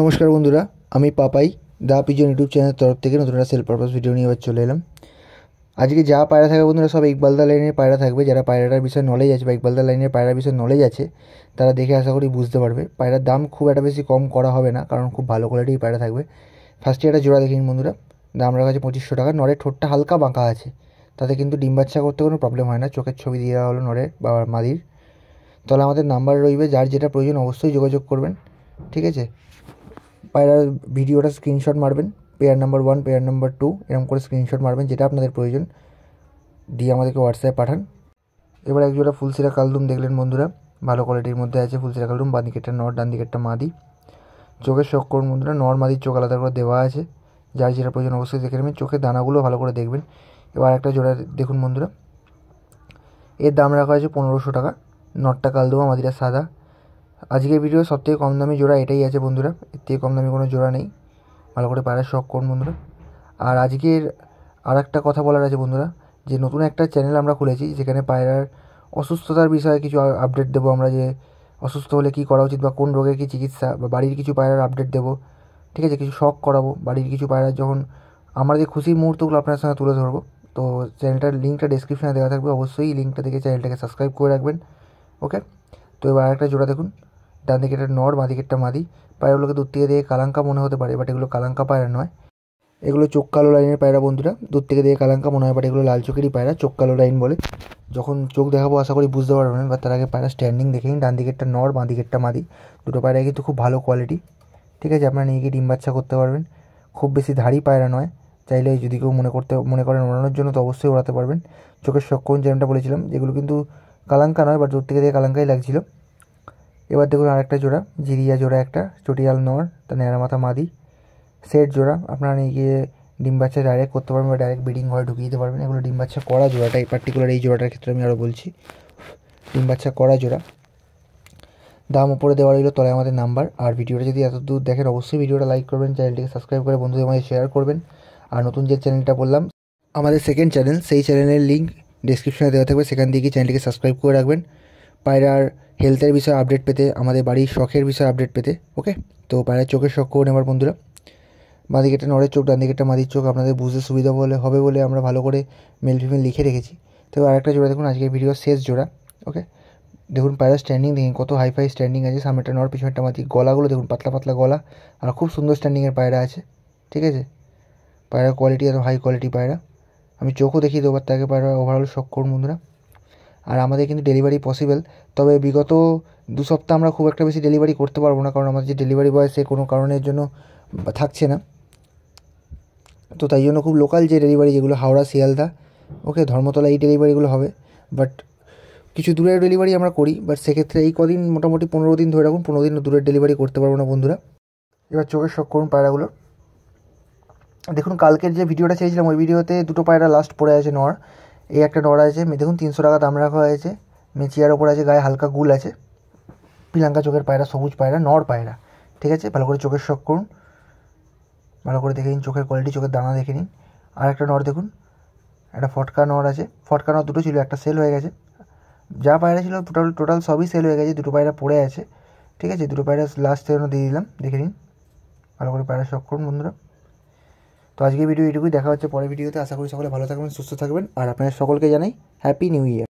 নমস্কার বন্ধুরা, আমি পাপাই দা পিজন ইউটিউব চ্যানেলের তরফ থেকে নতুন একটা সেল পারপাস ভিডিও নিয়ে এবার চলে এলাম। আজকে যা পায়রা থাকবে বন্ধুরা সব ইকবালদা লাইনের পায়রা থাকবে। যারা পায়রাটার বিষয়ে নলেজ আছে বা ইকবালদা লাইনের পায়রার বিষয়ে নলেজ আছে তারা দেখে আশা করি বুঝতে পারবে। পায়রার দাম খুব একটা বেশি কম করা হবে না, কারণ খুব ভালো কোয়ালিটির পায়রা থাকবে। ফার্স্টে একটা জোড়া দেখে নিন বন্ধুরা, দাম রাখা আছে 2500 টাকা। নরের ঠোঁটটা হালকা বাঁকা আছে, তাতে কিন্তু ডিম বাচ্চা করতে কোনো প্রবলেম হয় না। চোখের ছবি দেওয়া হলো নরের বা মাদির। তাহলে আমাদের নাম্বার রইবে, যার যেটা প্রয়োজন অবশ্যই যোগাযোগ করবেন, ঠিক আছে। পায়রার ভিডিওটা স্ক্রিনশট মারবেন, পেয়ার নাম্বার 1 পেয়ার নাম্বার 2 এরকম করে স্ক্রিনশট মারবেন, যেটা আপনাদের প্রয়োজন দিয়ে আমাদেরকে হোয়াটসঅ্যাপে পাঠান। এবার একজোড়া ফুলসিরা কালদুম দেখলেন বন্ধুরা, ভালো কোয়ালিটির মধ্যে আছে ফুলসিরা কালদুম। বাঁ দিকেরটা নর, ডান দিকেরটা মাদি। চোখের শখ করুন বন্ধুরা, নর মাদির চোখ আলাদা করে দেওয়া আছে, যার যেটা প্রয়োজন অবশ্যই দেখে নেবেন। চোখের দানাগুলো ভালো করে দেখবেন। এবার একটা জোড়া দেখুন বন্ধুরা, এর দাম রাখা আছে 1500 টাকা। নরটা কালদুমা, মাদিটা সাদা। আজকের ভিডিও সবথেকে কম দামি জোড়া এটাই আছে বন্ধুরা, এর থেকে কম দামি কোনো জোড়া নেই। ভালো করে পায়রার শখ করুন বন্ধুরা। আর আজকের আর একটা কথা বলার আছে বন্ধুরা, যে নতুন একটা চ্যানেল আমরা খুলেছি, যেখানে পায়রার অসুস্থতার বিষয়ে কিছু আপডেট দেবো আমরা, যে অসুস্থ হলে কী করা উচিত বা কোন রোগের কী চিকিৎসা, বা বাড়ির কিছু পায়রার আপডেট দেবো, ঠিক আছে। কিছু শখ করাবো বাড়ির কিছু পায়রার, যখন আমাদের খুশির মুহূর্তগুলো আপনার সঙ্গে তুলে ধরবো। তো চ্যানেলটার লিঙ্কটা ডেসক্রিপশনে দেওয়া থাকবে, অবশ্যই লিঙ্কটা দেখে চ্যানেলটাকে সাবস্ক্রাইব করে রাখবেন, ওকে। তো এবার আরেকটা জোড়া দেখুন, ডান দিকেরটা নর, বাঁ দিকেরটা মাদি। পায়রাগুলোকে দূর থেকে দেখে কালাঙ্কা মনে হতে পারে, বাট এগুলো কালাঙ্কা পায়রা নয়, এগুলো চোখ কালো লাইনের পায়রা বন্ধুরা। দূর থেকে দেখে কালাঙ্কা মনে হয়, বাট এগুলো লাল চোখেরই পায়রা, চোখ কালো লাইন বলে। যখন চোখ দেখাবো আশা করি বুঝতে পারবেন, বা তার আগে পায়রা স্ট্যান্ডিং দেখে নিন। ডান দিকেরটা নর, বাঁ দিকেরটা মাদি। দুটো পায়রা কিন্তু খুব ভালো কোয়ালিটি, ঠিক আছে। আপনারা নিয়ে গিয়ে ডিম বাচ্চা করতে পারবেন। খুব বেশি ধাড়ি পায়রা নয়, চাইলে যদি কেউ মনে করেন ওড়ানোর জন্য তো অবশ্যই ওড়াতে পারবেন। চোখের শখ করুন, যেমনটা বলেছিলাম, যেগুলো কিন্তু কালাঙ্কা নয়, বাট দূর থেকে দেখে কালাঙ্কাই লাগছিল। এবার দেখুন আরেকটা জোড়া, জিরিয়া জোড়া একটা, চটিয়াল নর, তার ন্যাড়া মাথা মাদি। সেট জোড়া, আপনারা নিয়ে গিয়ে ডিম বাচ্চা ডাইরেক্ট করতে পারবেন বা ডাইরেক্ট ব্রিডিং ঘরে ঢুকিয়ে দিতে পারবেন। এগুলো ডিম বাচ্চা করা জোড়াটা, এই পার্টিকুলার এই জোড়াটার ক্ষেত্রে আমি আরও বলছি, ডিম বাচ্চা করা জোড়া। দাম উপরে দেওয়া রইল, তলায় আমাদের নাম্বার। আর ভিডিওটা যদি এত দূর দেখেন অবশ্যই ভিডিওটা লাইক করবেন, চ্যানেলটিকে সাবস্ক্রাইব করে বন্ধুদের মধ্যে শেয়ার করবেন। আর নতুন যে চ্যানেলটা বললাম আমাদের সেকেন্ড চ্যানেল, সেই চ্যানেলের লিঙ্ক ডিসক্রিপশনে দেওয়া থাকবে, সেখান থেকে চ্যানেলটিকে সাবস্ক্রাইব করে রাখবেন পায়রার হেলথের বিষয়ে আপডেট পেতে, আমাদের বাড়ির শখের বিষয়ে আপডেট পেতে, ওকে। তো পায়রার চোখের শখ করুন এবার বন্ধুরা। বাঁ দিকেরটা নরের চোখ, ডান দিকেরটা মাদির চোখ, আপনাদের বুঝতে সুবিধা হবে বলে আমরা ভালো করে মেল ফিমেল লিখে রেখেছি। তো আরেকটা জোড়া দেখুন, আজকের ভিডিওর শেষ জোড়া, ওকে। দেখুন পায়রার স্ট্যান্ডিং দেখুন, কত হাইফাই স্ট্যান্ডিং আছে। সামনেটা নর, পিছনেরটা মাদি। গলাগুলো দেখুন, পাতলা পাতলা গলা, আর খুব সুন্দর স্ট্যান্ডিংয়ের পায়রা আছে, ঠিক আছে। পায়রার কোয়ালিটি এত হাই কোয়ালিটি পায়রা। আমি চোখও দেখিয়ে দেবো, তাকে পায়রা ওভারঅল শখ করুন বন্ধুরা। আর আমাদের কিন্তু ডেলিভারি পসিবল, তবে বিগত 2 সপ্তাহ আমরা খুব একটা বেশি ডেলিভারি করতে পারবো না, কারণ আমাদের যে ডেলিভারি বয় সে কোনো কারণের জন্য থাকছে না। তো তাই জন্য খুব লোকাল যে ডেলিভারি, যেগুলো হাওড়া, শিয়ালদা, ওকে, ধর্মতলা, এই ডেলিভারিগুলো হবে। বাট কিছু দূরের ডেলিভারি আমরা করি, বাট সেক্ষেত্রে এই কদিন মোটামুটি 15 দিন ধরে রাখুন, 15 দিন দূরের ডেলিভারি করতে পারবো না বন্ধুরা। এবার চোখের শখ করুন পায়রাগুলো। দেখুন কালকের যে ভিডিওটা চেয়েছিলাম, ওই ভিডিওতে দুটো পায়রা লাস্ট পড়ে আছে নর। এই একটা নর আছে, দেখুন 300 টাকা দাম রাখা হয়েছে। মেচিয়ার ওপর আছে, গায়ে হালকা গুল আছে, পিলাঙ্কা চোখের পায়রা, সবুজ পায়রা, নর পায়রা, ঠিক আছে। ভালো করে চোখের শখ করুন, ভালো করে দেখে নিন চোখের কোয়ালিটি, চোখের দানা দেখে নিন। আর একটা নর দেখুন, একটা ফটকা নর আছে। ফটকা নর দুটো ছিল, একটা সেল হয়ে গেছে। যা পায়রা ছিল টোটাল সবই সেল হয়ে গেছে, দুটো পায়রা পড়ে আছে, ঠিক আছে। দুটো পায়রা লাস্ট জন্য দিয়ে দিলাম, দেখে নিন। ভালো করে পায়রা শখ করুন বন্ধুরা। তো আজকে ভিডিও এটুকুই, দেখা হচ্ছে পরের ভিডিওতে। আশা করি সকলে ভালো থাকবেন, সুস্থ থাকবেন, আর আপনাদের সকলকে জানাই হ্যাপি নিউ ইয়ার।